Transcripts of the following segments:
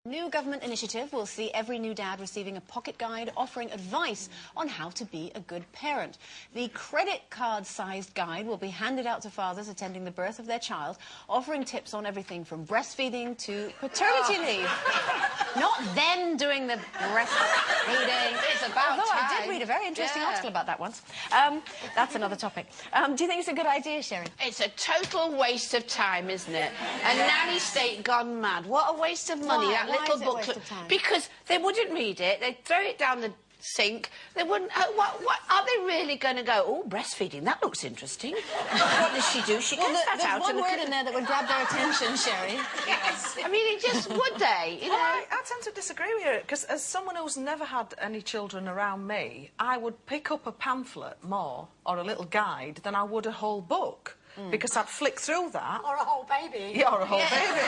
New government initiative will see every new dad receiving a pocket guide offering advice on how to be a good parent. The credit card-sized guide will be handed out to fathers attending the birth of their child, offering tips on everything from breastfeeding to paternity leave. Not them doing the breastfeeding. It's about Although time. I did read a very interesting article about that once. That's another topic. Do you think it's a good idea, Sherrie? It's a total waste of time, isn't it? A nanny state gone mad. What a waste of money. Why? That little Why is it a booklet. waste of time? Because they wouldn't read it. They'd throw it down the sink. They wouldn't. What are they really going to go? Oh, breastfeeding. That looks interesting. What does she do? She gets that out. There's one word in there that would grab their attention, Sherrie. Yes. I mean, it just would they? You know. I tend to disagree with you, because as someone who's never had any children around me, I would pick up a pamphlet more, or a little guide, than I would a whole book. Because I'd flick through that. Or a whole baby. Yeah, or a whole baby.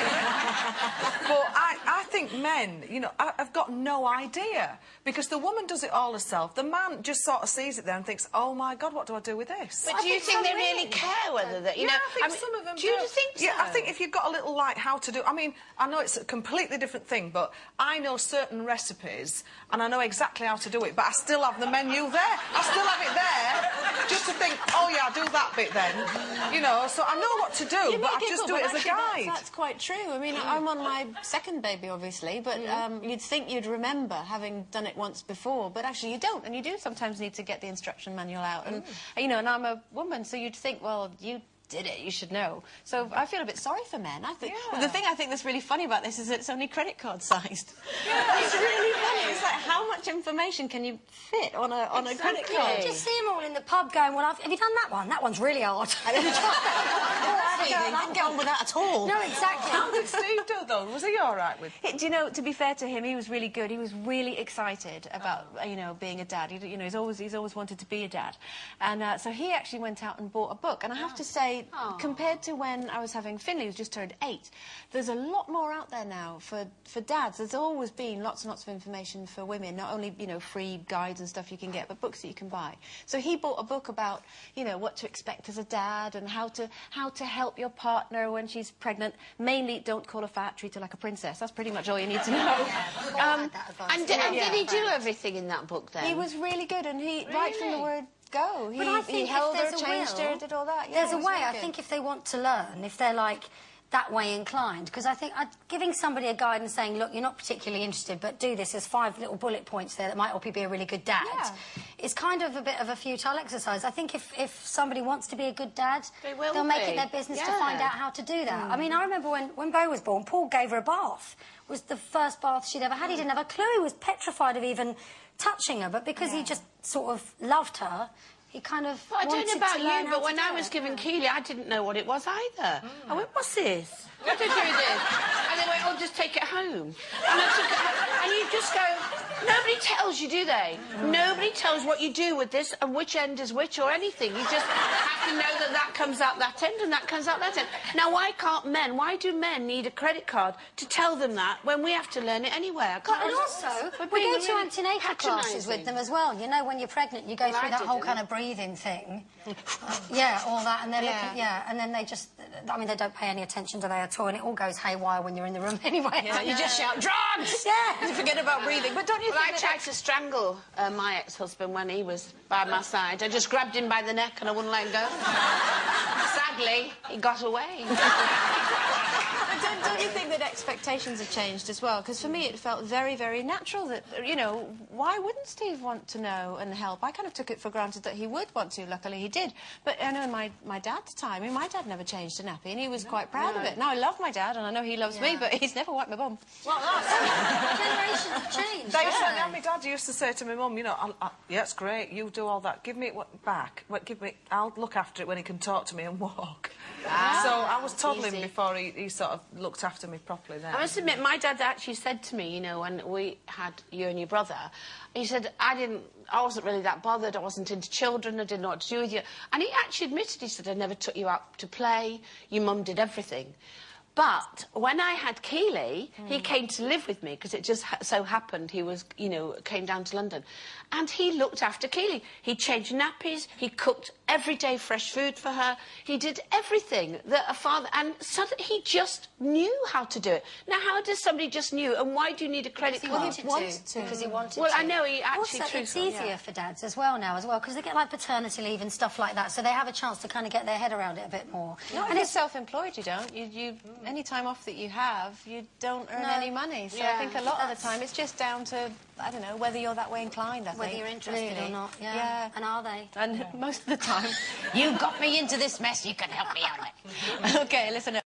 But I think men, you know, have got no idea. Because the woman does it all herself. The man just sort of sees it there and thinks, oh, my God, what do I do with this? But do you think they really care whether that, you know... I think some of them do. You think so? Yeah, I think if you've got a little, like, how to do... I mean, I know it's a completely different thing, but I know certain recipes, and I know exactly how to do it, but I still have the menu there. I still have it there, just to think, oh, yeah, I'll do that bit then. You know, so I know what to do, but I just do it as a guide. That's quite true. I mean, I'm on my second baby, obviously, but you'd think you'd remember having done it once before, but actually you don't, and you do sometimes need to get the instruction manual out. And, you know, and I'm a woman, so you'd think, well, you did it, you should know. So I feel a bit sorry for men. I think the thing I think that's really funny about this is it's only credit card sized. Yeah, it's really funny. It's like, how much information can you fit on a credit card? You just see them all in the pub going, well, have you done that one? That one's really hard. I didn't get on with that at all. No, exactly. How did Steve do, though? Was he all right with Do you know, to be fair to him, he was really good. He was really excited about, you know, being a dad. You know, he's always wanted to be a dad. And so he actually went out and bought a book. And I have to say, compared to when I was having Finley, who's just turned 8, there's a lot more out there now for dads. There's always been lots and lots of information for women, not only, you know, free guides and stuff you can get, but books that you can buy. So he bought a book about, you know, what to expect as a dad and how to help your partner when she's pregnant. Mainly, don't call her fat, treat her like a princess. That's pretty much all you need to know. And did he do everything in that book, then? He was really good, and he, right from the word go, he think held her, changed her, did all that. Yeah, there's a way. I think if they want to learn, if they're, like, that way inclined, because I think giving somebody a guide and saying, look, you're not particularly interested, but do this, there's 5 little bullet points there that might help you be a really good dad, is kind of a bit of a futile exercise. I think if somebody wants to be a good dad, they'll make it their business to find out how to do that. I mean, I remember when Bo was born, Paul gave her a bath. It was the first bath she'd ever had. He didn't have a clue. He was petrified of even touching her, but because he just sort of loved her, he kind of I don't know about you, but when I was it. giving Keeley, I didn't know what it was either. I went, what's this? What do I do with this? And they went, oh, just take it home. And I took it home. And you just go, nobody tells you, do they? Nobody tells what you do with this and which end is which or anything. You just have to know that that comes out that end and that comes out that end. Now, why do men need a credit card to tell them that when we have to learn it anyway? I can't And also, we go to antenatal classes with them as well. You know, when you're pregnant, you go through that whole kind of breathing thing. All that, and they're looking, and then they just, I mean, they don't pay any attention to they at all, and it all goes haywire when you're in the room anyway. Yeah, you just shout, drugs! You forget about breathing. But don't you think I tried to strangle my ex-husband when he was by my side. I just grabbed him by the neck and I wouldn't let him go. Sadly, he got away. Don't you think that expectations have changed as well? Because for me, it felt very, very natural that, you know, why wouldn't Steve want to know and help? I kind of took it for granted that he would want to. Luckily, he did. But I know in my dad's time, I mean, my dad never changed a nappy, and he was quite proud of it. Now, I love my dad, and I know he loves me, but he's never wiped my bum. Well, that's generations have changed. They said, my dad used to say to my mum, you know, yeah, it's great, you do all that. Give me it back. I'll look after it when he can talk to me and walk. So I was toddling before he sort of looked after me properly then. I must admit, my dad actually said to me, you know, when we had you and your brother, he said, I wasn't really that bothered, I wasn't into children, I didn't know what to do with you. And he actually admitted, he said, I never took you out to play, your mum did everything. But when I had Keeley, he came to live with me because it just so happened he was, you know, came down to London. And he looked after Keeley. He changed nappies, he cooked everyday fresh food for her. He did everything that a father... And suddenly he just knew how to do it. Now, how does somebody just knew? And why do you need a credit card? Because he wanted to. Well, I know he actually... Also, it's easier for dads as well now, because they get, like, paternity leave and stuff like that, so they have a chance to kind of get their head around it a bit more. Not if you're self-employed, you don't. Any time off that you have, you don't earn any money. So I think a lot of the time it's just down to, I don't know, whether you're that way inclined, I think. Whether you're interested or not, yeah. And are they? And most of the time. You got me into this mess, you can help me out of it. OK, listen up.